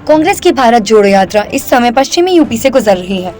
कांग्रेस की भारत जोड़ो यात्रा इस समय पश्चिमी यूपी से गुजर रही है।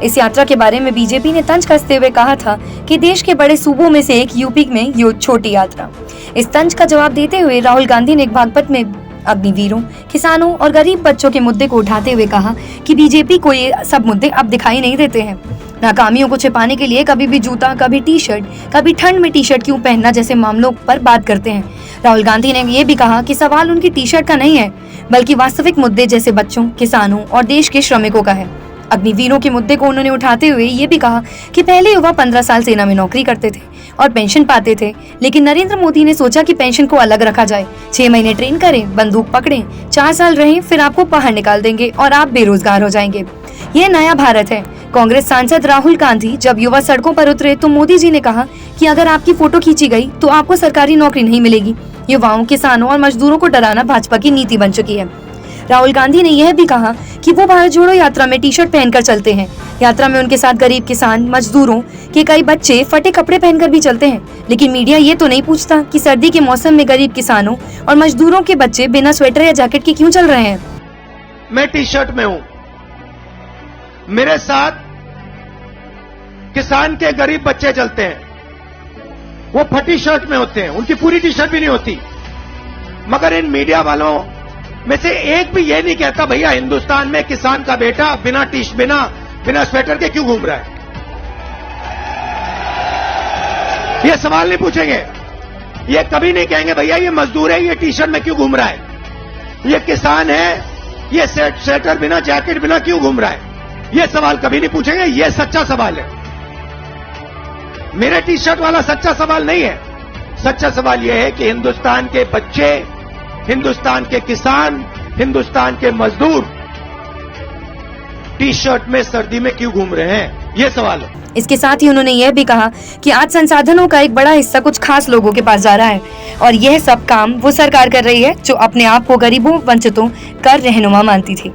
इस यात्रा के बारे में बीजेपी ने तंज कसते हुए कहा था कि देश के बड़े सूबों में से एक यूपी में ये छोटी यात्रा। इस तंज का जवाब देते हुए राहुल गांधी ने एक बागपत में अग्निवीरों, किसानों और गरीब बच्चों के मुद्दे को उठाते हुए कहा कि बीजेपी को ये सब मुद्दे अब दिखाई नहीं देते हैं। नाकामियों को छिपाने के लिए कभी भी जूता, कभी टी शर्ट, कभी ठंड में टी शर्ट क्यों पहनना जैसे मामलों पर बात करते हैं। राहुल गांधी ने ये भी कहा कि सवाल उनकी टी शर्ट का नहीं है, बल्कि वास्तविक मुद्दे जैसे बच्चों, किसानों और देश के श्रमिकों का है। अग्निवीरों के मुद्दे को उन्होंने उठाते हुए ये भी कहा कि पहले युवा 15 साल सेना में नौकरी करते थे और पेंशन पाते थे, लेकिन नरेंद्र मोदी ने सोचा कि पेंशन को अलग रखा जाए। 6 महीने ट्रेन करें, बंदूक पकड़ें, 4 साल रहें, फिर आपको बाहर निकाल देंगे और आप बेरोजगार हो जाएंगे। ये नया भारत है। कांग्रेस सांसद राहुल गांधी जब युवा सड़कों पर उतरे तो मोदी जी ने कहा कि अगर आपकी फोटो खींची गई तो आपको सरकारी नौकरी नहीं मिलेगी। युवाओं, किसानों और मजदूरों को डराना भाजपा की नीति बन चुकी है। राहुल गांधी ने यह भी कहा कि वो भारत जोड़ो यात्रा में टी शर्ट पहनकर चलते हैं। यात्रा में उनके साथ गरीब किसान, मजदूरों के कई बच्चे फटे कपड़े पहनकर भी चलते हैं, लेकिन मीडिया ये तो नहीं पूछता कि सर्दी के मौसम में गरीब किसानों और मजदूरों के बच्चे बिना स्वेटर या जैकेट के क्यों चल रहे हैं। मैं टी शर्ट में हूं, मेरे साथ किसान के गरीब बच्चे चलते हैं, वो फटी शर्ट में होते हैं, उनकी पूरी टी शर्ट भी नहीं होती। मगर इन मीडिया वालों में से एक भी ये नहीं कहता भैया हिंदुस्तान में किसान का बेटा बिना स्वेटर के क्यों घूम रहा है। ये सवाल नहीं पूछेंगे, ये कभी नहीं कहेंगे भैया ये मजदूर है, ये टी शर्ट में क्यों घूम रहा है, ये किसान है, ये स्वेटर बिना जैकेट बिना क्यों घूम रहा है। ये सवाल कभी नहीं पूछेंगे। ये सच्चा सवाल है, मेरे टी शर्ट वाला सच्चा सवाल नहीं है। सच्चा सवाल यह है कि हिंदुस्तान के बच्चे, हिंदुस्तान के किसान, हिंदुस्तान के मजदूर टी शर्ट में सर्दी में क्यों घूम रहे हैं, ये सवाल है। इसके साथ ही उन्होंने यह भी कहा कि आज संसाधनों का एक बड़ा हिस्सा कुछ खास लोगों के पास जा रहा है और यह सब काम वो सरकार कर रही है जो अपने आप को गरीबों, वंचितों का रहनुमा मानती थी।